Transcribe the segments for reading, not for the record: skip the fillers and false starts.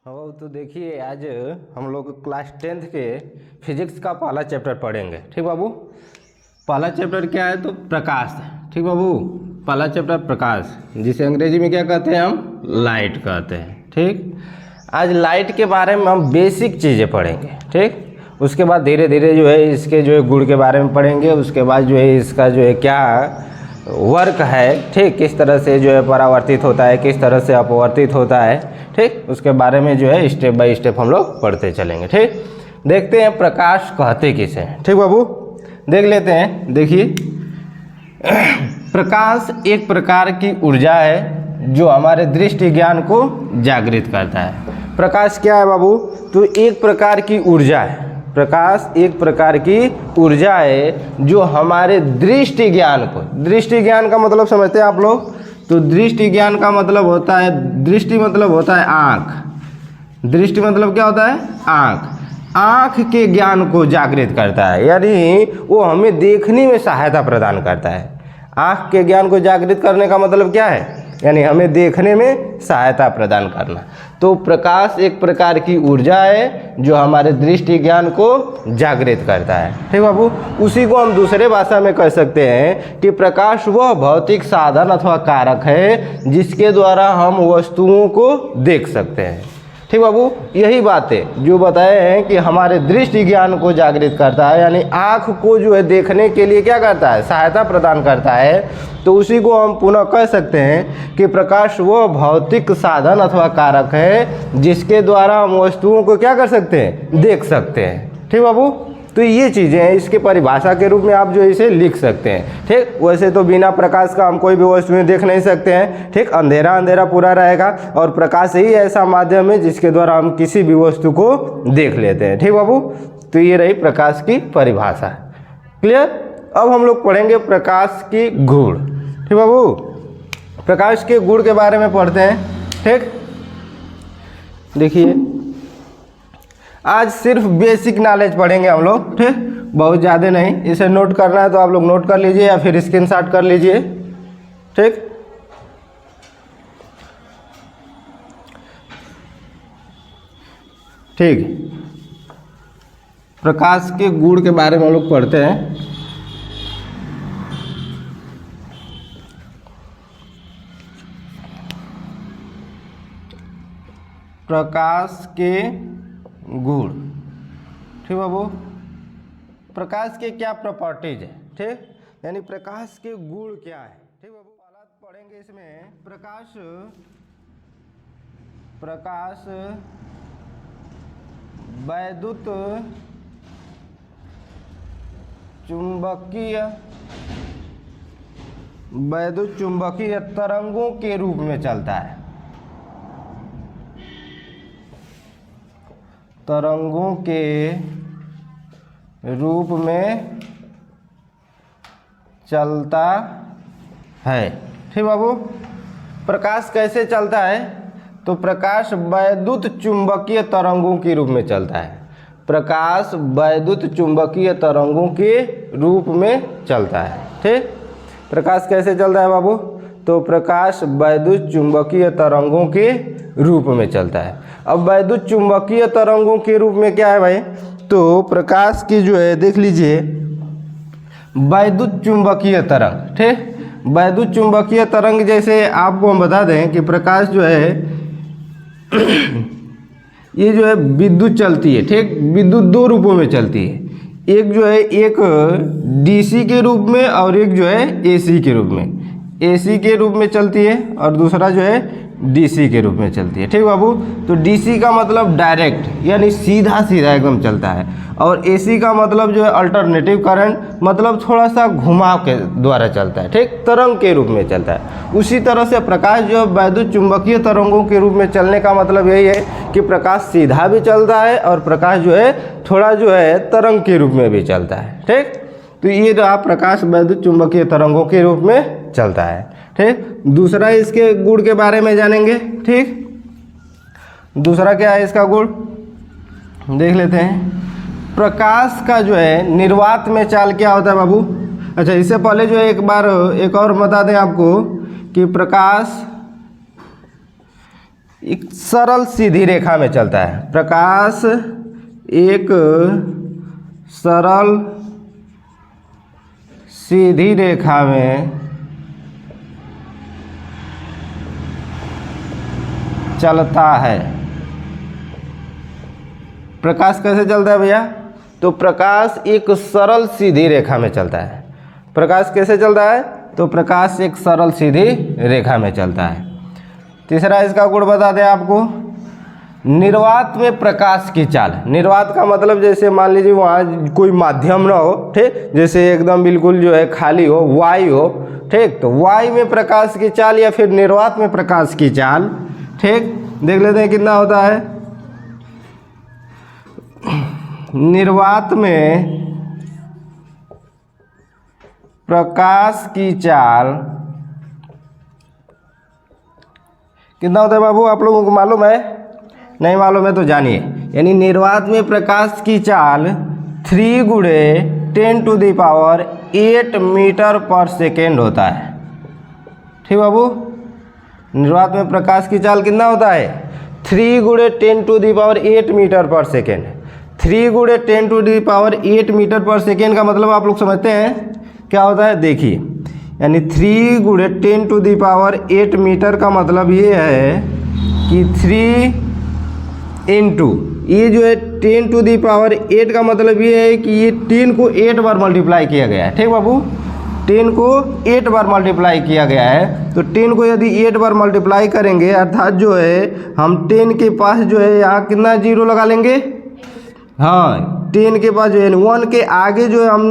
हो तो देखिए, आज हम लोग क्लास 10th के फिजिक्स का पहला चैप्टर पढ़ेंगे। ठीक बाबू, पहला चैप्टर क्या है तो प्रकाश। ठीक बाबू, पहला चैप्टर प्रकाश, जिसे अंग्रेजी में क्या कहते हैं हम, लाइट कहते हैं। ठीक, आज लाइट के बारे में हम बेसिक चीज़ें पढ़ेंगे। ठीक, उसके बाद धीरे धीरे जो है इसके जो है गुण के बारे में पढ़ेंगे। उसके बाद जो है इसका जो है क्या वर्क है, ठीक, किस तरह से जो है परावर्तित होता है, किस तरह से अपवर्तित होता है। ठीक, उसके बारे में जो है स्टेप बाय स्टेप हम लोग पढ़ते चलेंगे। ठीक, देखते हैं प्रकाश कहते किसे। ठीक बाबू, देख लेते हैं। देखिए, प्रकाश एक प्रकार की ऊर्जा है जो हमारे दृष्टि ज्ञान को जागृत करता है। प्रकाश क्या है बाबू, तो एक प्रकार की ऊर्जा है। प्रकाश एक प्रकार की ऊर्जा है जो हमारे दृष्टि ज्ञान को, दृष्टि ज्ञान का मतलब समझते हैं आप लोग, तो दृष्टि ज्ञान का मतलब होता है, दृष्टि मतलब होता है आँख। दृष्टि मतलब क्या होता है, आँख। आँख के ज्ञान को जागृत करता है, यानी वो हमें देखने में सहायता प्रदान करता है। आँख के ज्ञान को जागृत करने का मतलब क्या है, यानी हमें देखने में सहायता प्रदान करना। तो प्रकाश एक प्रकार की ऊर्जा है जो हमारे दृष्टि ज्ञान को जागृत करता है। ठीक बाबू, उसी को हम दूसरे भाषा में कह सकते हैं कि प्रकाश वह भौतिक साधन अथवा कारक है जिसके द्वारा हम वस्तुओं को देख सकते हैं। ठीक बाबू, यही बातें जो बताए हैं कि हमारे दृष्टि ज्ञान को जागृत करता है, यानी आँख को जो है देखने के लिए क्या करता है, सहायता प्रदान करता है। तो उसी को हम पुनः कह सकते हैं कि प्रकाश वो भौतिक साधन अथवा कारक है जिसके द्वारा हम वस्तुओं को क्या कर सकते हैं, देख सकते हैं। ठीक बाबू, तो ये चीज़ें हैं, इसके परिभाषा के रूप में आप जो इसे लिख सकते हैं। ठीक, वैसे तो बिना प्रकाश का हम कोई भी वस्तुएं देख नहीं सकते हैं। ठीक, अंधेरा अंधेरा पूरा रहेगा और प्रकाश ही ऐसा माध्यम है जिसके द्वारा हम किसी भी वस्तु को देख लेते हैं। ठीक बाबू, तो ये रही प्रकाश की परिभाषा। क्लियर। अब हम लोग पढ़ेंगे प्रकाश की गुण। ठीक बाबू, प्रकाश के गुण के बारे में पढ़ते हैं। ठीक, देखिए, आज सिर्फ बेसिक नॉलेज पढ़ेंगे हम लोग। ठीक, बहुत ज़्यादा नहीं। इसे नोट करना है तो आप लोग नोट कर लीजिए या फिर स्क्रीनशॉट कर लीजिए। ठीक, ठीक, प्रकाश के गुण के बारे में हम लोग पढ़ते हैं। प्रकाश के गुण। ठीक बाबू, प्रकाश के क्या प्रॉपर्टीज है। ठीक, यानी प्रकाश के गुण क्या है। ठीक बाबू, पहला पढ़ेंगे इसमें प्रकाश वैद्युत चुंबकीय तरंगों के रूप में चलता है। तरंगों के रूप में चलता है। ठीक बाबू, प्रकाश कैसे चलता है, तो प्रकाश वैद्युत चुंबकीय तरंगों के रूप में चलता है। प्रकाश वैद्युत चुंबकीय तरंगों के रूप में चलता है। ठीक, प्रकाश कैसे चलता है बाबू, तो प्रकाश वैद्युत चुंबकीय तरंगों के रूप में चलता है। अब वैद्युत चुंबकीय तरंगों के रूप में क्या है भाई, तो प्रकाश की जो है देख लीजिए वैद्युत चुंबकीय तरंग। ठीक, वैद्युत चुंबकीय तरंग जैसे आपको हम बता दें कि प्रकाश जो है ये जो है विद्युत चलती है। ठीक, विद्युत दो रूपों में चलती है, एक जो है एक डीसी के रूप में और एक जो है एसी के रूप में। एसी के रूप में चलती है और दूसरा जो है डीसी के रूप में चलती है। ठीक बाबू, तो डीसी का मतलब डायरेक्ट, यानी सीधा सीधा एकदम चलता है, और एसी का मतलब जो है अल्टरनेटिव करंट, मतलब थोड़ा सा घुमाव के द्वारा चलता है। ठीक, तरंग के रूप में चलता है। उसी तरह से प्रकाश जो है वैद्युत चुंबकीय तरंगों के रूप में चलने का मतलब यही है कि प्रकाश सीधा भी चलता है और प्रकाश जो है थोड़ा जो है तरंग के रूप में भी चलता है। ठीक, तो ये रहा प्रकाश वैद्युत चुंबकीय तरंगों के रूप में चलता है। ठीक, दूसरा इसके गुण के बारे में जानेंगे। ठीक, दूसरा क्या है इसका गुण, देख लेते हैं। प्रकाश का जो है निर्वात में चाल क्या होता है बाबू। अच्छा, इससे पहले जो है एक बार एक और बता दें आपको कि प्रकाश एक सरल सीधी रेखा में चलता है। प्रकाश एक सरल सीधी रेखा में चलता है। प्रकाश कैसे चलता है भैया? तो प्रकाश एक सरल सीधी रेखा में चलता है। प्रकाश कैसे चलता है? तो प्रकाश एक सरल सीधी रेखा में चलता है। तीसरा इसका गुण बता दें आपको, निर्वात में प्रकाश की चाल। निर्वात का मतलब जैसे मान लीजिए वहाँ कोई माध्यम ना हो, ठीक, जैसे एकदम बिल्कुल जो है खाली हो, वायु हो, ठीक, तो वायु में प्रकाश की चाल या फिर निर्वात में प्रकाश की चाल, ठीक, देख लेते हैं कितना होता है। निर्वात में प्रकाश की चाल कितना होता है बाबू? आप लोगों को मालूम है? नहीं मालूम है तो जानिए। यानी निर्वात में प्रकाश की चाल 3 × 10⁸ मीटर पर सेकेंड होता है। ठीक बाबू, निर्वात में प्रकाश की चाल कितना होता है? 3 × 10⁸ मीटर पर सेकेंड। 3 × 10⁸ मीटर पर सेकेंड का मतलब आप लोग समझते हैं क्या होता है? देखिए, यानी 3 × 10⁸ मीटर का मतलब ये है कि 3 इंटू ये जो है 10⁸ का मतलब ये है कि ये 10 को 8 बार मल्टीप्लाई किया गया है। ठीक बाबू, 10 को 8 बार मल्टीप्लाई किया गया है। तो 10 को यदि 8 बार मल्टीप्लाई करेंगे अर्थात जो है हम 10 के पास जो है यहाँ कितना जीरो लगा लेंगे? हाँ, 10 के पास जो है 1 के आगे जो है हम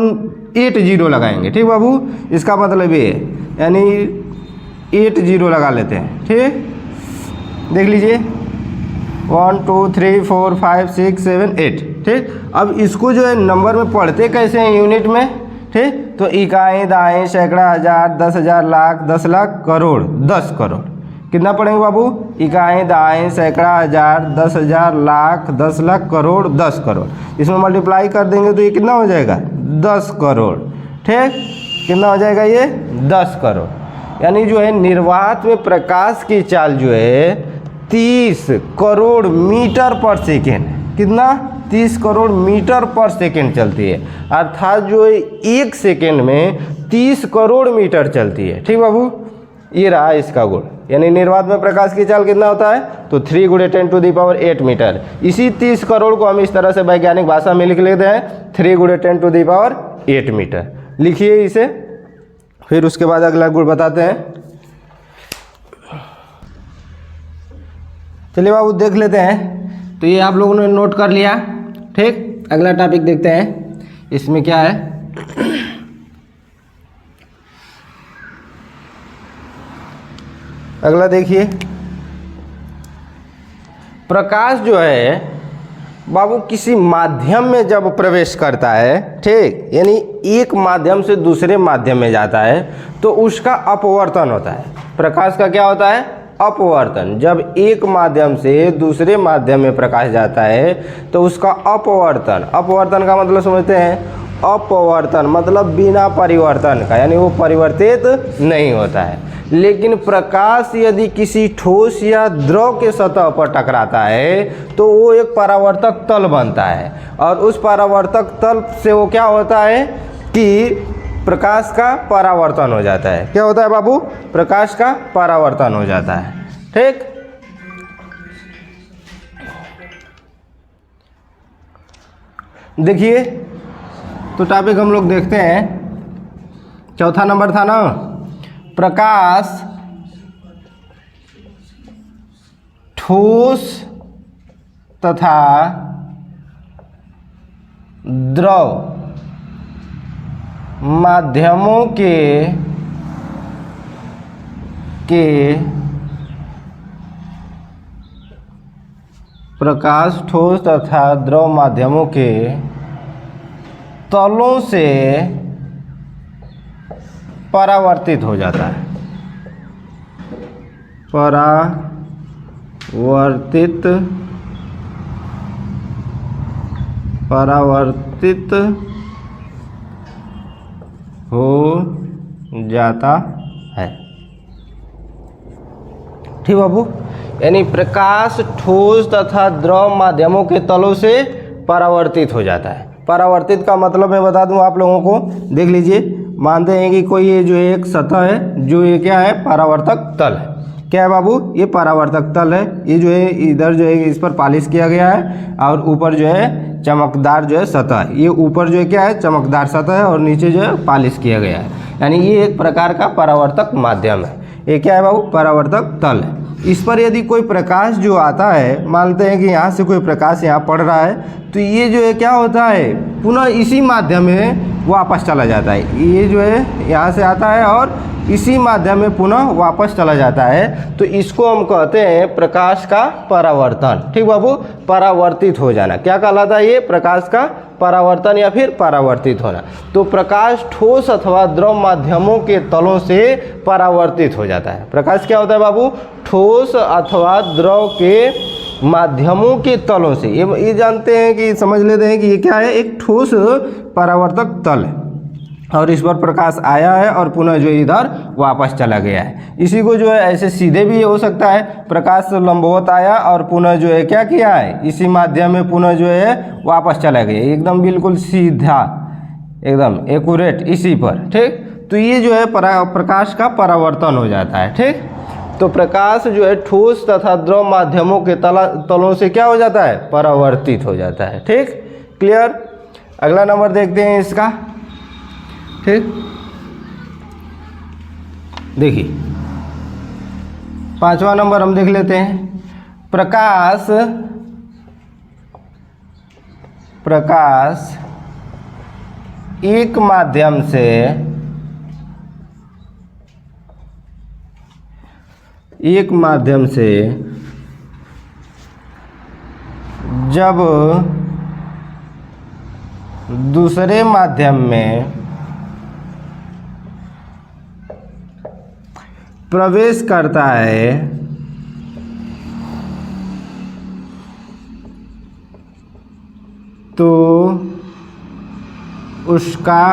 8 जीरो लगाएंगे। ठीक बाबू, इसका मतलब ये है, यानी 8 जीरो लगा लेते हैं। ठीक, देख लीजिए 1 2 3 4 5 6 7 8। ठीक, अब इसको जो है नंबर में पढ़ते कैसे हैं? यूनिट में। ठीक, तो इकाई, दाएं, सैकड़ा, हज़ार, 10,000, लाख, 10 लाख, करोड़, 10 करोड़। कितना पढ़ेंगे बाबू? इकाई, दाएं, सैकड़ा, हज़ार, 10,000, लाख, 10 लाख, करोड़, 10 करोड़। इसमें मल्टीप्लाई कर देंगे तो ये कितना हो जाएगा? 10 करोड़। ठीक, कितना हो जाएगा ये? 10 करोड़। यानी जो है निर्वात में प्रकाश की चाल जो है 30 करोड़ मीटर पर सेकेंड। कितना? 30 करोड़ मीटर पर सेकेंड चलती है। अर्थात जो है 1 सेकेंड में 30 करोड़ मीटर चलती है। ठीक बाबू, ये रहा इसका गुण। यानी निर्वात में प्रकाश की चाल कितना होता है? तो 3 × 10⁸ मीटर। इसी 30 करोड़ को हम इस तरह से वैज्ञानिक भाषा में लिख लेते हैं 3 × 10⁸ मीटर। लिखिए इसे, फिर उसके बाद अगला गुण बताते हैं। चलिए बाबू देख लेते हैं। तो ये आप लोगों ने नोट कर लिया। ठीक, अगला टॉपिक देखते हैं। इसमें क्या है? अगला देखिए, प्रकाश जो है बाबू किसी माध्यम में जब प्रवेश करता है, ठीक, यानी एक माध्यम से दूसरे माध्यम में जाता है तो उसका अपवर्तन होता है। प्रकाश का क्या होता है? अपवर्तन। जब एक माध्यम से दूसरे माध्यम में प्रकाश जाता है तो उसका अपवर्तन। अपवर्तन का मतलब समझते हैं? अपवर्तन मतलब बिना परिवर्तन का, यानी वो परिवर्तित नहीं होता है। लेकिन प्रकाश यदि किसी ठोस या द्रव के सतह पर टकराता है तो वो एक परावर्तक तल बनता है, और उस परावर्तक तल से वो क्या होता है कि प्रकाश का परावर्तन हो जाता है। क्या होता है बाबू? प्रकाश का परावर्तन हो जाता है। ठीक, देखिए तो टॉपिक हम लोग देखते हैं। चौथा नंबर था ना, प्रकाश ठोस तथा द्रव माध्यमों के प्रकाश ठोस तथा द्रव माध्यमों के तलों से परावर्तित हो जाता है। परावर्तित हो जाता है। ठीक बाबू, यानी प्रकाश ठोस तथा द्रव माध्यमों के तलों से परावर्तित हो जाता है। परावर्तित का मतलब मैं बता दूं आप लोगों को, देख लीजिए, मानते हैं कि कोई ये जो एक सतह है, जो ये क्या है, परावर्तक तल है। क्या है बाबू, ये परावर्तक तल है। ये जो है इधर जो है इस पर पॉलिश किया गया है और ऊपर जो है चमकदार जो है सतह है। ये ऊपर जो है क्या है, चमकदार सतह है और नीचे जो है पॉलिश किया गया है, यानी ये एक प्रकार का परावर्तक माध्यम है। ये क्या है बाबू, परावर्तक तल है। इस पर यदि कोई प्रकाश जो आता है, मानते हैं कि यहाँ से कोई प्रकाश यहाँ पड़ रहा है, तो ये जो है क्या होता है, पुनः इसी माध्यम में वापस चला जाता है। ये जो है यहाँ से आता है और इसी माध्यम में पुनः वापस चला जाता है, तो इसको हम कहते हैं प्रकाश का परावर्तन। ठीक बाबू, परावर्तित हो जाना क्या कहलाता है, ये प्रकाश का परावर्तन या फिर परावर्तित होना। तो प्रकाश ठोस अथवा द्रव माध्यमों के तलों से परावर्तित हो जाता है। प्रकाश क्या होता है बाबू, ठोस अथवा द्रव के माध्यमों के तलों से। ये जानते हैं कि, समझ लेते हैं कि ये क्या है, एक ठोस परावर्तक तल है और इस पर प्रकाश आया है और पुनः जो इधर वापस चला गया है। इसी को जो है ऐसे सीधे भी हो सकता है, प्रकाश लंबवत आया और पुनः जो है क्या किया है, इसी माध्यम में पुनः जो है वापस चला गया, एकदम बिल्कुल सीधा, एकदम एक्यूरेट इसी पर। ठीक, तो ये जो है प्रकाश का परावर्तन हो जाता है। ठीक, तो प्रकाश जो है ठोस तथा द्रव माध्यमों के तलों से क्या हो जाता है, परावर्तित हो जाता है। ठीक, क्लियर। अगला नंबर देखते हैं इसका। ठीक, देखिए 5वां नंबर हम देख लेते हैं। प्रकाश एक माध्यम से जब दूसरे माध्यम में प्रवेश करता है तो उसका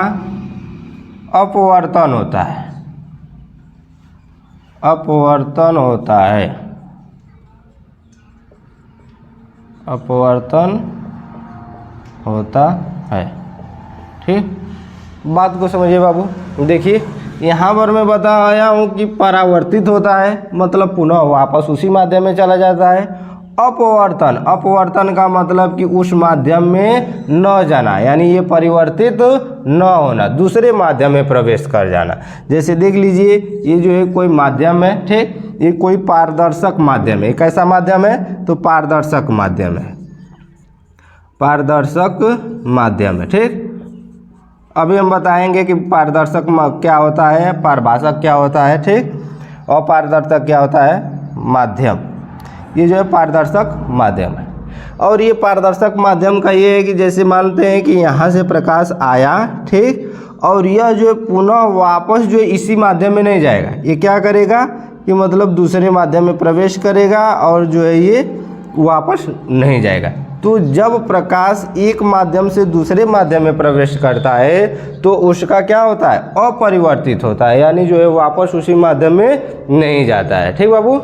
अपवर्तन होता है। अपवर्तन होता है, अपवर्तन होता है। ठीक, बात को समझिए बाबू। देखिए यहाँ पर मैं बताया हूँ कि परावर्तित होता है, मतलब पुनः वापस उसी माध्यम में चला जाता है। अपवर्तन, अपवर्तन का मतलब कि उस माध्यम में न जाना, यानी ये परिवर्तित न होना, दूसरे माध्यम में प्रवेश कर जाना। जैसे देख लीजिए, ये जो है कोई माध्यम है। ठीक, ये कोई पारदर्शक माध्यम है। कैसा माध्यम है, तो पारदर्शक माध्यम है, पारदर्शक माध्यम है। ठीक, अभी हम बताएंगे कि पारदर्शक क्या होता है, पारभाषक क्या होता है। ठीक, और पारदर्शक क्या होता है, माध्यम। ये जो है पारदर्शक माध्यम है। और ये पारदर्शक माध्यम का ये है कि जैसे मानते हैं कि यहाँ से प्रकाश आया, ठीक, और यह जो है पुनः वापस जो है इसी माध्यम में नहीं जाएगा। ये क्या करेगा कि मतलब दूसरे माध्यम में प्रवेश करेगा और जो है ये वापस नहीं जाएगा। तो जब प्रकाश एक माध्यम से दूसरे माध्यम में प्रवेश करता है तो उसका क्या होता है, अपरिवर्तित होता है, यानी जो है वापस उसी माध्यम में नहीं जाता है। ठीक बाबू,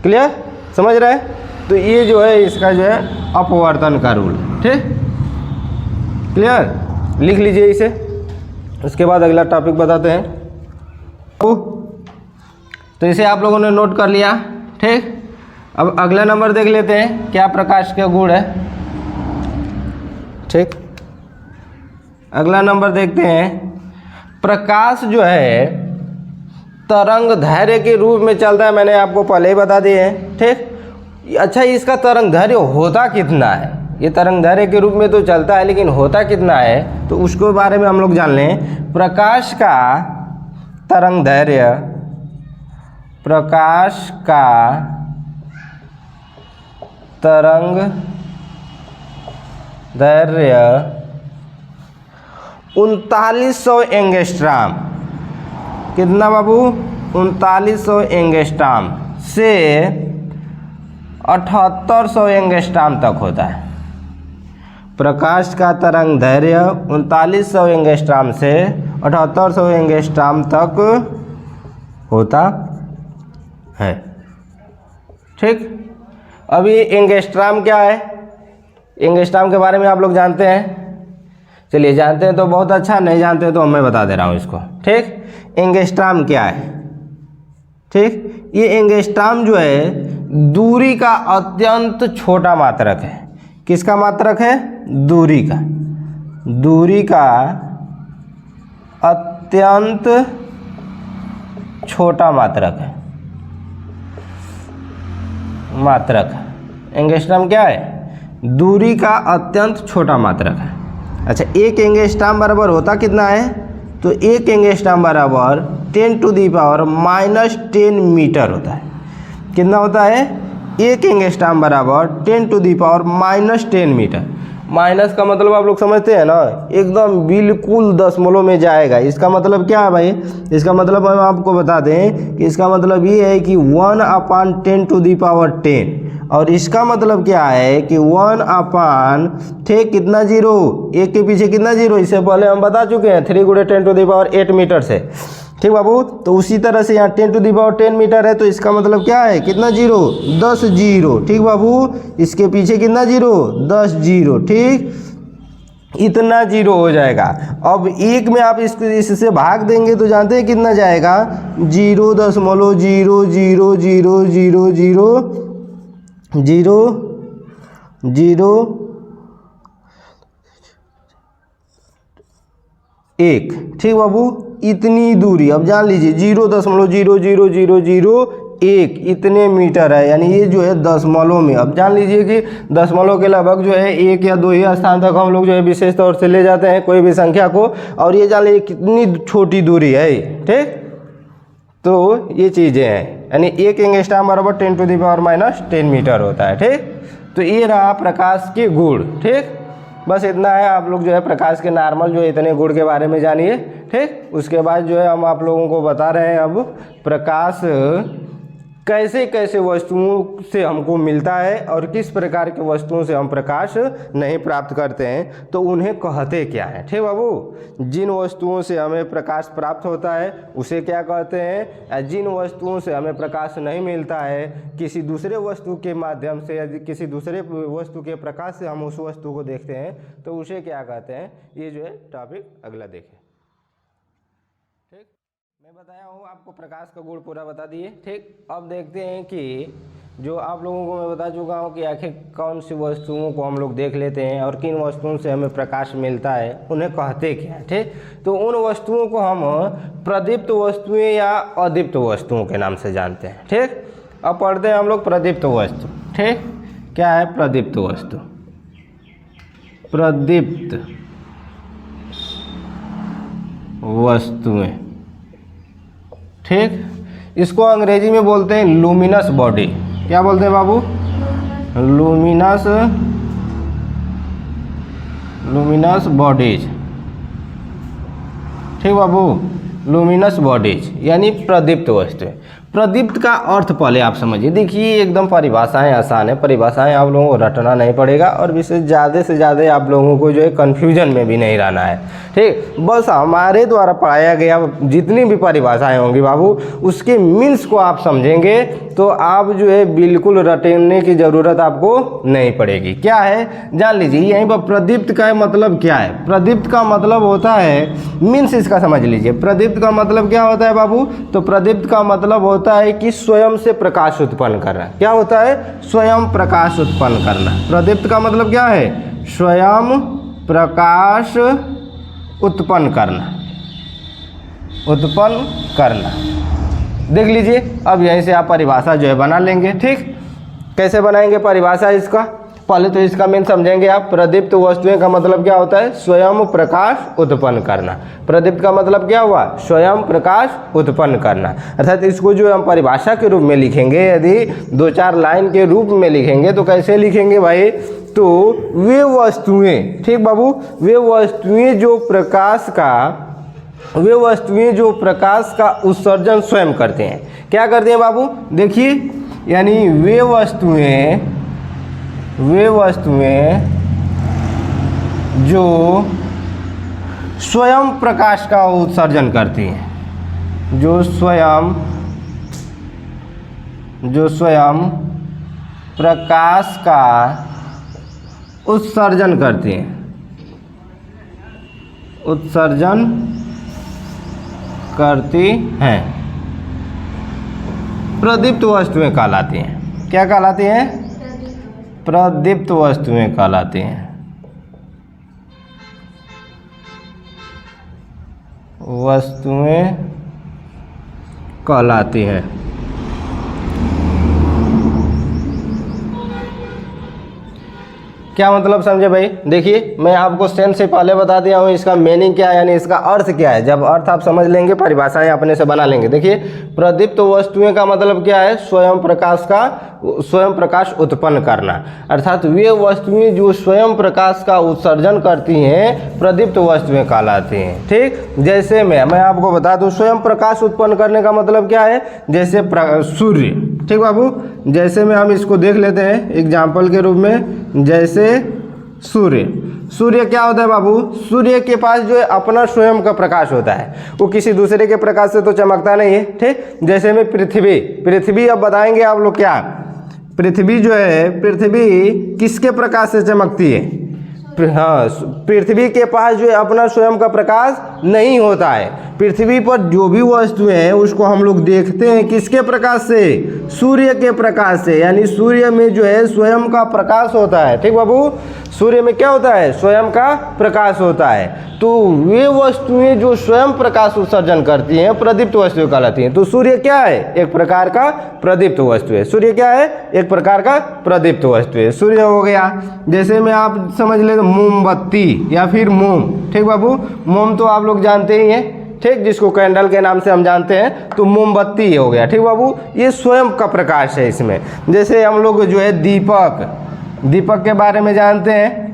क्लियर, समझ रहे हैं। तो ये जो है इसका जो है अपवर्तन का रूल। ठीक, क्लियर, लिख लीजिए इसे। उसके बाद अगला टॉपिक बताते हैं। तो इसे आप लोगों ने नोट कर लिया। ठीक, अब अगला नंबर देख लेते हैं, क्या प्रकाश के गुण है। ठीक, अगला नंबर देखते हैं। प्रकाश जो है तरंग दैर्घ्य के रूप में चलता है, मैंने आपको पहले ही बता दिए हैं। ठीक, अच्छा, इसका तरंग दैर्घ्य होता कितना है, ये तरंग दैर्घ्य के रूप में तो चलता है लेकिन होता कितना है, तो उसके बारे में हम लोग जान लें। प्रकाश का तरंग दैर्घ्य, प्रकाश का तरंग दैर्घ्य 3900 एंगस्ट्रॉम। कितना बाबू, 3900 एंगस्ट्रॉम से 7800 एंगस्ट्रॉम तक होता है। प्रकाश का तरंग दैर्घ्य 3900 एंगस्ट्रॉम से 7800 एंगस्ट्रॉम तक होता है। ठीक, अब ये एंगस्ट्रॉम क्या है? एंगस्ट्रॉम के बारे में आप लोग जानते हैं? चलिए जानते हैं तो बहुत अच्छा, नहीं जानते हैं तो मैं बता दे रहा हूँ इसको। ठीक, एंगस्ट्रॉम क्या है? ठीक, ये एंगस्ट्रॉम जो है दूरी का अत्यंत छोटा मात्रक है। किसका मात्रक है? दूरी का। दूरी का अत्यंत छोटा मात्रक है। मात्रक एंगस्ट्रॉम क्या है? दूरी का अत्यंत छोटा मात्रक है। अच्छा, एक एंगस्ट्रॉम बराबर होता कितना है? तो एक एंगस्ट्रॉम बराबर 10⁻⁻10 मीटर होता है। कितना होता है? एक एंगस्ट्रॉम बराबर 10⁻⁻10 मीटर। माइनस का मतलब आप लोग समझते हैं ना, एकदम बिल्कुल दशमलव में जाएगा। इसका मतलब क्या है भाई? इसका मतलब हम आपको बता दें कि इसका मतलब ये है कि 1/10⁻10, और इसका मतलब क्या है कि 1 थे कितना जीरो, एक के पीछे कितना जीरो, इससे पहले हम बता चुके हैं 3 × 10⁸ मीटर से। ठीक बाबू, तो उसी तरह से यहाँ 10⁻10 मीटर है, तो इसका मतलब क्या है? कितना जीरो? 10 जीरो। ठीक बाबू, इसके पीछे कितना जीरो? 10 जीरो। ठीक, इतना जीरो हो जाएगा। अब एक में आप इससे भाग देंगे तो जानते हैं कितना जाएगा? 0.00000001। ठीक बाबू, इतनी दूरी अब जान लीजिए 0.000001 इतने मीटर है, यानी ये जो है दशमलव में। अब जान लीजिए कि दशमलव के लगभग जो है 1 या 2 ही स्थान तक हम लोग जो है विशेष तौर से ले जाते हैं कोई भी संख्या को, और ये जान लीजिए कितनी छोटी दूरी है। ठीक, तो ये चीज़ें हैं, यानी एक एंगस्ट्रॉम बराबर 10⁻⁻10 मीटर होता है। ठीक, तो ये रहा प्रकाश के गुण। ठीक, बस इतना है। आप लोग जो है प्रकाश के नॉर्मल जो है इतने गुण के बारे में जानिए। ठीक, उसके बाद जो है हम आप लोगों को बता रहे हैं अब प्रकाश कैसे कैसे वस्तुओं से हमको मिलता है और किस प्रकार के वस्तुओं से हम प्रकाश नहीं प्राप्त करते हैं, तो उन्हें कहते क्या है। ठीक बाबू, जिन वस्तुओं से हमें प्रकाश प्राप्त होता है उसे क्या कहते हैं? जिन वस्तुओं से हमें प्रकाश नहीं मिलता है, किसी दूसरे वस्तु के माध्यम से या किसी दूसरे वस्तु के प्रकाश से हम उस वस्तु को देखते हैं, तो उसे क्या कहते हैं? ये जो है टॉपिक अगला देखें। ठीक, मैं बताया हूँ आपको प्रकाश का गुण पूरा बता दिए। ठीक, अब देखते हैं कि जो आप लोगों को मैं बता चुका हूँ कि आखिर कौन सी वस्तुओं को हम लोग देख लेते हैं और किन वस्तुओं से हमें प्रकाश मिलता है, उन्हें कहते क्या है। ठीक, तो उन वस्तुओं को हम प्रदीप्त वस्तुएं या अदीप्त वस्तुओं के नाम से जानते हैं। ठीक, अब पढ़ते हैं हम लोग प्रदीप्त वस्तु। ठीक, क्या है प्रदीप्त वस्तु? प्रदीप्त वस्तुएं। ठीक, इसको अंग्रेजी में बोलते हैं लुमिनस बॉडी। क्या बोलते हैं बाबू? Luminous bodies. ठीक बाबू, लुमिनस बॉडीज यानी प्रदीप्त वस्तुएं। प्रदीप्त का अर्थ पहले आप समझिए। देखिए एकदम परिभाषाएं आसान है, परिभाषाएं आप लोगों को रटना नहीं पड़ेगा, और विशेष ज़्यादा से ज़्यादा आप लोगों को जो है कन्फ्यूजन में भी नहीं रहना है। ठीक, बस हमारे द्वारा पढ़ाया गया जितनी भी परिभाषाएं होंगी बाबू, उसके मीन्स को आप समझेंगे तो आप जो है बिल्कुल रटने की ज़रूरत आपको नहीं पड़ेगी। क्या है जान लीजिए, यहीं पर प्रदीप्त का मतलब क्या है? प्रदीप्त का मतलब होता है, मीन्स इसका समझ लीजिए। प्रदीप्त का मतलब क्या होता है बाबू? तो प्रदीप्त का मतलब होता है कि स्वयं से प्रकाश उत्पन्न करना। क्या होता है? स्वयं प्रकाश उत्पन्न करना। प्रदीप्त का मतलब क्या है? स्वयं प्रकाश उत्पन्न करना। उत्पन्न करना। देख लीजिए, अब यहीं से आप परिभाषा जो है बना लेंगे। ठीक, कैसे बनाएंगे परिभाषा इसका? पहले तो इसका मेन समझेंगे आप। प्रदीप्त वस्तुएं का मतलब क्या होता है? स्वयं प्रकाश उत्पन्न करना। प्रदीप्त का मतलब क्या हुआ? स्वयं प्रकाश उत्पन्न करना। अर्थात इसको जो हम परिभाषा के रूप में लिखेंगे, यदि 2-4 लाइन के रूप में लिखेंगे तो कैसे लिखेंगे भाई? तो वे वस्तुएं, ठीक बाबू, वे वस्तुएं जो प्रकाश का उत्सर्जन स्वयं करते हैं। क्या करते हैं बाबू? देखिए, यानी वे वस्तुएं जो स्वयं प्रकाश का उत्सर्जन करती हैं, जो स्वयं प्रकाश का उत्सर्जन करती हैं, उत्सर्जन करती हैं, प्रदीप्त वस्तुएं कहलाती हैं। क्या कहलाती हैं? प्रदीप्त वस्तुएं कहलाती हैं, वस्तुएं कहलाती हैं। क्या मतलब समझे भाई? देखिए मैं आपको सेंस से पहले बता दिया हूँ, इसका मीनिंग क्या है, यानी इसका अर्थ क्या है। जब अर्थ आप समझ लेंगे परिभाषाएं अपने से बना लेंगे। देखिए प्रदीप्त वस्तुएं का मतलब क्या है? स्वयं प्रकाश उत्पन्न करना, अर्थात वे वस्तुएं जो स्वयं प्रकाश का उत्सर्जन करती हैं प्रदीप्त वस्तुएं कहलाती हैं। ठीक, जैसे मैं आपको बता दूं स्वयं प्रकाश उत्पन्न करने का मतलब क्या है। जैसे सूर्य, ठीक बाबू, जैसे में हम इसको देख लेते हैं एग्जाम्पल के रूप में। जैसे सूर्य क्या होता है बाबू? सूर्य के पास जो है अपना स्वयं का प्रकाश होता है, वो किसी दूसरे के प्रकाश से तो चमकता नहीं है। ठीक, जैसे में पृथ्वी अब बताएंगे आप लोग क्या, पृथ्वी जो है, पृथ्वी किसके प्रकाश से चमकती है? हाँ, पृथ्वी के पास जो है अपना स्वयं का प्रकाश नहीं होता है। पृथ्वी पर जो भी वस्तुएं हैं उसको हम लोग देखते हैं किसके प्रकाश से? सूर्य के प्रकाश से, यानी सूर्य में जो है स्वयं का प्रकाश होता है। ठीक बाबू, सूर्य में क्या होता है? स्वयं का प्रकाश होता है। तो वे वस्तुएं जो स्वयं प्रकाश उत्सर्जन करती हैं प्रदीप्त वस्तुएं कहलाती हैं। तो सूर्य क्या है? एक प्रकार का प्रदीप्त वस्तु है। सूर्य क्या है? एक प्रकार का प्रदीप्त वस्तु है। सूर्य हो गया, जैसे में आप समझ ले मोमबत्ती या फिर मोम। ठीक बाबू, मोम तो आप लोग जानते ही हैं, ठीक, जिसको कैंडल के नाम से हम जानते हैं। तो मोमबत्ती हो गया। ठीक बाबू, ये स्वयं का प्रकाश है इसमें। जैसे हम लोग जो है दीपक के बारे में जानते हैं।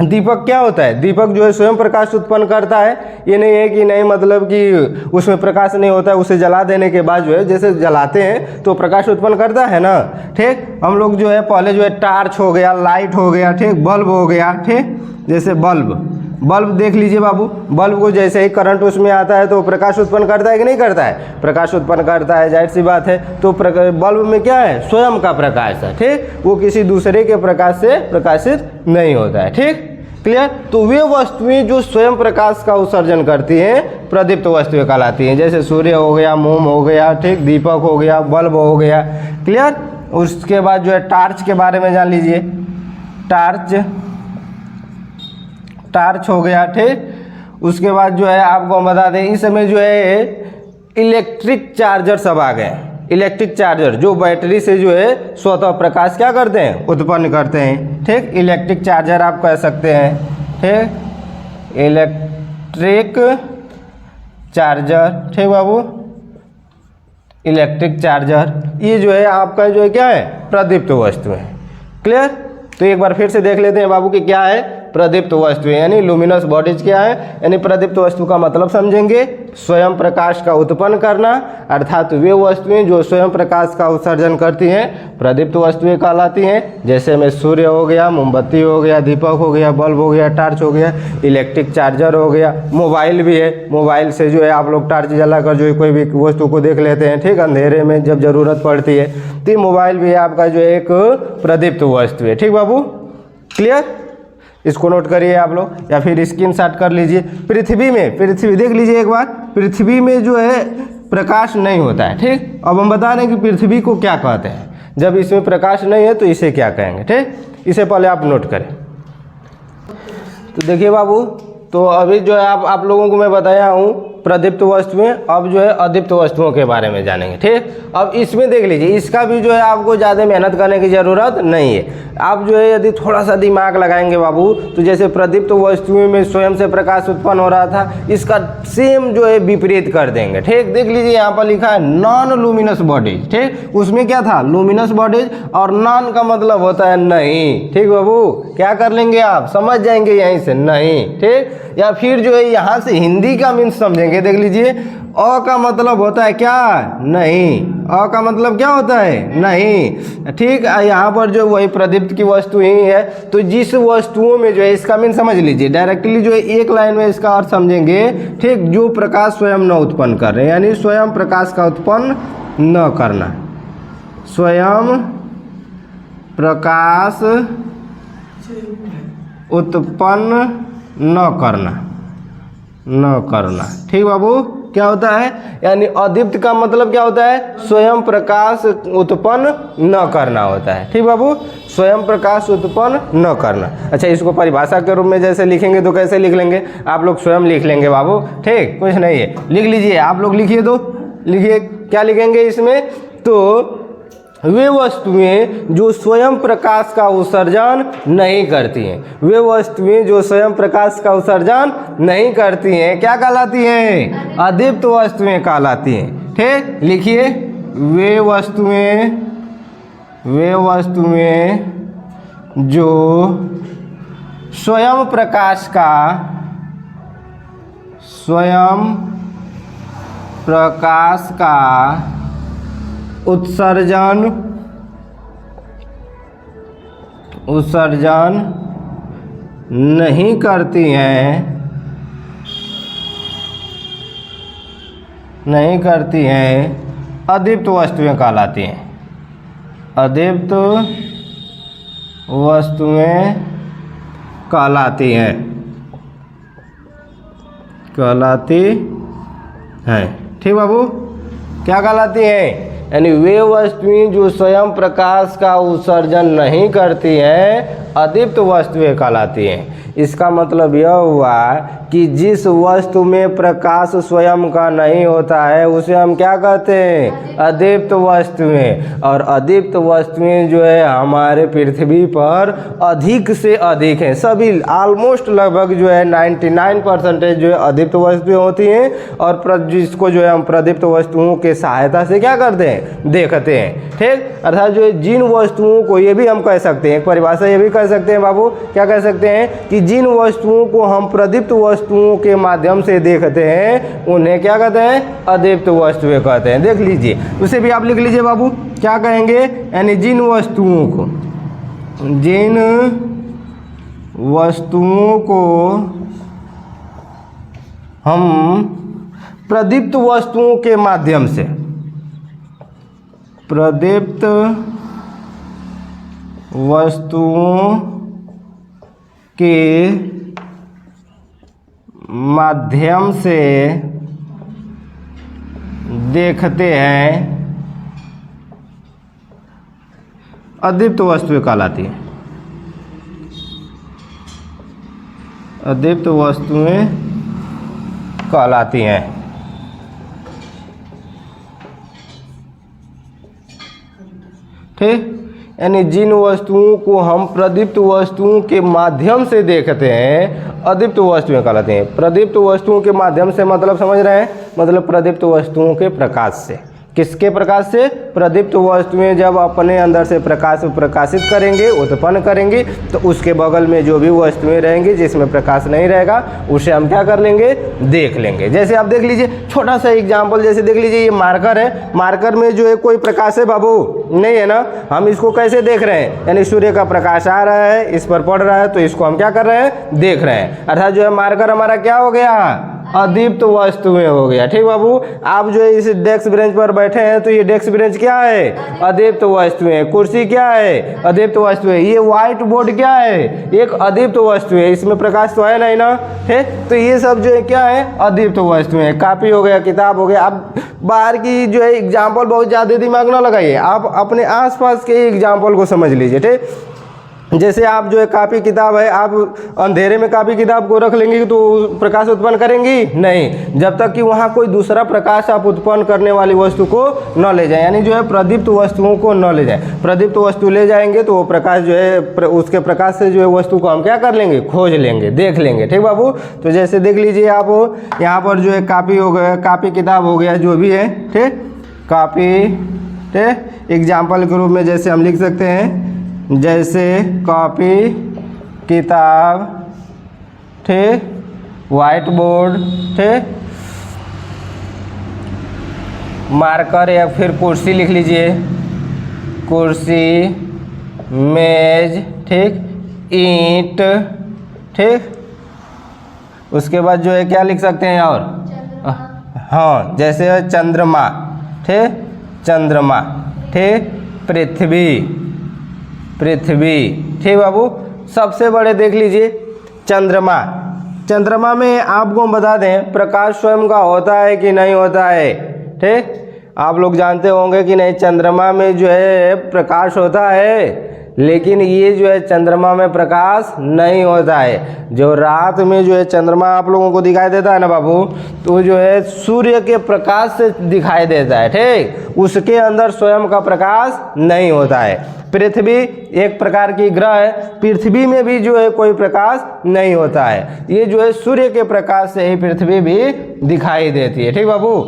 दीपक क्या होता है? दीपक जो है स्वयं प्रकाश उत्पन्न करता है। ये नहीं है कि नहीं मतलब कि उसमें प्रकाश नहीं होता है, उसे जला देने के बाद जो है जैसे जलाते हैं तो प्रकाश उत्पन्न करता है ना। ठीक, हम लोग जो है पहले जो है टार्च हो गया, लाइट हो गया, ठीक, बल्ब हो गया। ठीक, जैसे बल्ब देख लीजिए बाबू, बल्ब को जैसे ही करंट उसमें आता है तो प्रकाश उत्पन्न करता है कि नहीं करता है? प्रकाश उत्पन्न करता है, जाहिर सी बात है। तो बल्ब में क्या है? स्वयं का प्रकाश है। ठीक, वो किसी दूसरे के प्रकाश से प्रकाशित नहीं होता है। ठीक, क्लियर? तो वे वस्तुएं जो स्वयं प्रकाश का उत्सर्जन करती हैं प्रदीप्त वस्तुएं कहलाती हैं। जैसे सूर्य हो गया, मोम हो गया, ठीक, दीपक हो गया, बल्ब हो गया। क्लियर? उसके बाद जो है टार्च के बारे में जान लीजिए। टार्च हो गया। ठीक, उसके बाद जो है आपको हम बता दें इस समय जो है इलेक्ट्रिक चार्जर सब आ गए। इलेक्ट्रिक चार्जर जो बैटरी से जो है स्वतः प्रकाश क्या करते हैं? उत्पन्न करते हैं। ठीक, इलेक्ट्रिक चार्जर आप कह सकते हैं। ठीक, इलेक्ट्रिक चार्जर। ठीक बाबू, इलेक्ट्रिक चार्जर ये जो है आपका जो है क्या है? प्रदीप्त वस्तु है। क्लियर? तो एक बार फिर से देख लेते हैं बाबू कि क्या है प्रदीप्त वस्तुएं, यानी लुमिनस बॉडीज क्या है। यानी प्रदीप्त वस्तु का मतलब समझेंगे स्वयं प्रकाश का उत्पन्न करना, अर्थात वे वस्तुएं जो स्वयं प्रकाश का उत्सर्जन करती हैं प्रदीप्त वस्तुएं कहलाती हैं। जैसे में सूर्य हो गया, मोमबत्ती हो गया, दीपक हो गया, बल्ब हो गया, टार्च हो गया, इलेक्ट्रिक चार्जर हो गया, मोबाइल भी है। मोबाइल से जो है आप लोग टार्च जलाकर जो है कोई भी वस्तु को देख लेते हैं। ठीक, अंधेरे में जब जरूरत पड़ती है। तो मोबाइल भी आपका जो है एक प्रदीप्त वस्तु है। ठीक बाबू, क्लियर? इसको नोट करिए आप लोग या फिर स्क्रीनशॉट कर लीजिए। पृथ्वी देख लीजिए एक बार, पृथ्वी में जो है प्रकाश नहीं होता है। ठीक, अब हम बता रहे हैं कि पृथ्वी को क्या कहते हैं। जब इसमें प्रकाश नहीं है तो इसे क्या कहेंगे। ठीक, इसे पहले आप नोट करें। तो देखिए बाबू, तो अभी जो है आप लोगों को मैं बताया हूँ प्रदीप्त वस्तुएं। अब जो है अदीप्त वस्तुओं के बारे में जानेंगे। ठीक, अब इसमें देख लीजिए, इसका भी जो है आपको ज़्यादा मेहनत करने की ज़रूरत नहीं है। आप जो है यदि थोड़ा सा दिमाग लगाएंगे बाबू, तो जैसे प्रदीप्त वस्तुएं में स्वयं से प्रकाश उत्पन्न हो रहा था, इसका सेम जो है विपरीत कर देंगे। ठीक, देख लीजिए यहाँ पर लिखा है नॉन लुमिनस बॉडीज। ठीक, उसमें क्या था? लुमिनस बॉडीज, और नॉन का मतलब होता है नहीं। ठीक बाबू, क्या कर लेंगे आप? समझ जाएंगे यहीं से नहीं। ठीक, या फिर जो है यहाँ से हिंदी का मीन्स समझेंगे। देख लीजिए, अ का मतलब होता है क्या? नहीं। अ का मतलब क्या होता है? नहीं। ठीक, यहाँ पर जो वही प्रदीप्त की वस्तु ही है। तो जिस वस्तुओं में जो है इसका मीन समझ लीजिए, डायरेक्टली जो है एक लाइन में इसका अर्थ समझेंगे। ठीक, जो प्रकाश स्वयं न उत्पन्न कर रहे हैं, यानी स्वयं प्रकाश का उत्पन्न न करना, स्वयं प्रकाश उत्पन्न न करना। ठीक बाबू, क्या होता है, यानी अदीप्त का मतलब क्या होता है, स्वयं प्रकाश उत्पन्न न करना होता है। ठीक बाबू, स्वयं प्रकाश उत्पन्न न करना। अच्छा, इसको परिभाषा के रूप में जैसे लिखेंगे तो कैसे लिख लेंगे, आप लोग स्वयं लिख लेंगे बाबू। ठीक, कुछ नहीं है, लिख लीजिए, आप लोग लिखिए, तो लिखिए क्या लिखेंगे इसमें, तो वे वस्तुएं जो स्वयं प्रकाश का उत्सर्जन नहीं करती हैं, वे वस्तुएं जो स्वयं प्रकाश का उत्सर्जन नहीं करती हैं क्या कहलाती हैं, अदीप्त वस्तुएं कहलाती हैं। ठीक, लिखिए, वे वस्तुएं जो स्वयं प्रकाश का उत्सर्जन नहीं करती हैं, अदीप्त वस्तुएं कहलाती हैं, अदीप्त वस्तुएं कहलाती हैं। ठीक बाबू, क्या कहलाती हैं, यानी वे वस्तुएं जो स्वयं प्रकाश का उत्सर्जन नहीं करती हैं, अदीप्त वस्तुएं कहलाती हैं। इसका मतलब यह हुआ कि जिस वस्तु में प्रकाश स्वयं का नहीं होता है उसे हम क्या कहते हैं, अदीप्त वस्तुएं। और अदीप्त वस्तुएं जो है हमारे पृथ्वी पर अधिक से अधिक हैं, सभी ऑलमोस्ट लगभग जो है 99% जो है अदीप्त वस्तुएं होती हैं, और जिसको जो है हम प्रदीप्त वस्तुओं के सहायता से क्या करते हैं, देखते हैं। ठीक, अर्थात जो है जिन वस्तुओं को, ये भी हम कह सकते हैं, एक परिभाषा ये भी कह सकते हैं बाबू, क्या कह सकते हैं कि जिन वस्तुओं को हम प्रदीप्त वस्तुओं के माध्यम से देखते हैं उन्हें क्या कहते हैं, अदीप्त वस्तुएं कहते हैं। देख लीजिए, उसे भी आप लिख लीजिए बाबू, क्या कहेंगे, यानी जिन वस्तुओं को हम प्रदीप्त वस्तुओं के माध्यम से, प्रदीप्त वस्तुओं के माध्यम से देखते हैं, अदीप्त वस्तुएं कहलाती हैं, अदीप्त वस्तुएं कहलाती हैं। ठीक, यानी जिन वस्तुओं को हम प्रदीप्त वस्तुओं के माध्यम से देखते हैं अदीप्त वस्तुएं कहलाती हैं। प्रदीप्त वस्तुओं के माध्यम से मतलब समझ रहे हैं, मतलब प्रदीप्त वस्तुओं के प्रकाश से। किसके प्रकाश से, प्रदीप्त वस्तुएं जब अपने अंदर से प्रकाश प्रकाशित करेंगे, उत्पन्न करेंगी, तो उसके बगल में जो भी वस्तुएं रहेंगी जिसमें प्रकाश नहीं रहेगा उसे हम क्या कर लेंगे, देख लेंगे। जैसे आप देख लीजिए, छोटा सा एग्जांपल, जैसे देख लीजिए, ये मार्कर है, मार्कर में जो है कोई प्रकाश है बाबू, नहीं है ना, हम इसको कैसे देख रहे हैं, यानी सूर्य का प्रकाश आ रहा है, इस पर पड़ रहा है, तो इसको हम क्या कर रहे हैं, देख रहे हैं। अर्थात जो है मार्कर हमारा क्या हो गया, अदीप्त वस्तुएं हो गया। ठीक बाबू, आप जो है इस डेस्क बेंच पर बैठे हैं तो ये डेस्क बेंच क्या है, अदीप्त वस्तुएं। कुर्सी क्या है, अदीप्त वस्तुएं। ये व्हाइट बोर्ड क्या है, एक अदीप्त वस्तु है, इसमें प्रकाश तो है नहीं ना, ठीक, तो ये सब जो है क्या है, अदीप्त वस्तुएं। कापी हो गया, किताब हो गया। अब बाहर की जो है एग्जाम्पल बहुत ज़्यादा दिमाग ना लगाइए, आप अपने आसपास के एग्जाम्पल को समझ लीजिए। ठीक, जैसे आप जो है कापी किताब है, आप अंधेरे में कापी किताब को रख लेंगे तो प्रकाश उत्पन्न करेंगी नहीं, जब तक कि वहाँ कोई दूसरा प्रकाश आप उत्पन्न करने वाली वस्तु को न ले जाए, यानी जो है प्रदीप्त वस्तुओं को न ले जाए। प्रदीप्त वस्तु ले जाएंगे तो वो प्रकाश जो है उसके प्रकाश से जो है वस्तु को हम क्या कर लेंगे, खोज लेंगे, देख लेंगे। ठीक बाबू, तो जैसे देख लीजिए आप यहाँ पर जो है कापी हो गया, कापी किताब हो गया, जो भी है, ठीक, कापी, ठीक, एग्जाम्पल के रूप में जैसे हम लिख सकते हैं, जैसे कॉपी, किताब, ठीक, व्हाइट बोर्ड, ठीक, मार्कर या फिर कुर्सी लिख लीजिए, कुर्सी, मेज, ठीक, ईंट, ठीक, उसके बाद जो है क्या लिख सकते हैं और, हाँ, जैसे चंद्रमा, ठीक, चंद्रमा, ठीक, पृथ्वी, पृथ्वी। ठीक बाबू। सबसे बड़े देख लीजिए चंद्रमा। चंद्रमा में आपको बता दें प्रकाश स्वयं का होता है कि नहीं होता है। ठीक, आप लोग जानते होंगे कि नहीं, चंद्रमा में जो है प्रकाश होता है, लेकिन ये जो है चंद्रमा में प्रकाश नहीं होता है। जो रात में जो है चंद्रमा आप लोगों को दिखाई देता है ना बाबू, तो जो है सूर्य के प्रकाश से दिखाई देता है। ठीक, उसके अंदर स्वयं का प्रकाश नहीं होता है। पृथ्वी एक प्रकार की ग्रह है, पृथ्वी में भी जो है कोई प्रकाश नहीं होता है। ये जो है सूर्य के प्रकाश से ही पृथ्वी भी दिखाई देती है। ठीक बाबू,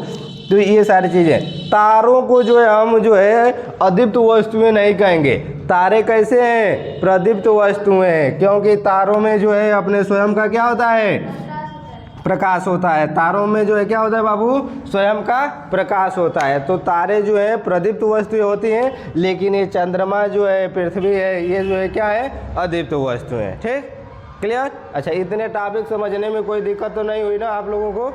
तो ये सारी चीज़ें। तारों को जो है हम जो है अदीप्त वस्तुएं नहीं कहेंगे। तारे कैसे हैं? प्रदीप्त वस्तुएं हैं, क्योंकि तारों में जो है अपने स्वयं का क्या होता है? प्रकाश होता है। तारों में जो है क्या होता है बाबू? स्वयं का प्रकाश होता है। तो तारे जो है प्रदीप्त वस्तुएं होती हैं, लेकिन ये चंद्रमा जो है, पृथ्वी है, ये जो है क्या है? अदीप्त वस्तुएं। ठीक, क्लियर? अच्छा, इतने टॉपिक समझने में कोई दिक्कत तो नहीं हुई ना आप लोगों को?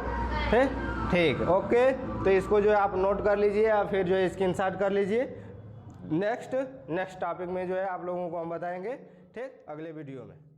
ठीक, ओके। तो इसको जो है आप नोट कर लीजिए या फिर जो है स्क्रीनशॉट कर लीजिए। नेक्स्ट टॉपिक में जो है आप लोगों को हम बताएंगे, ठीक, अगले वीडियो में।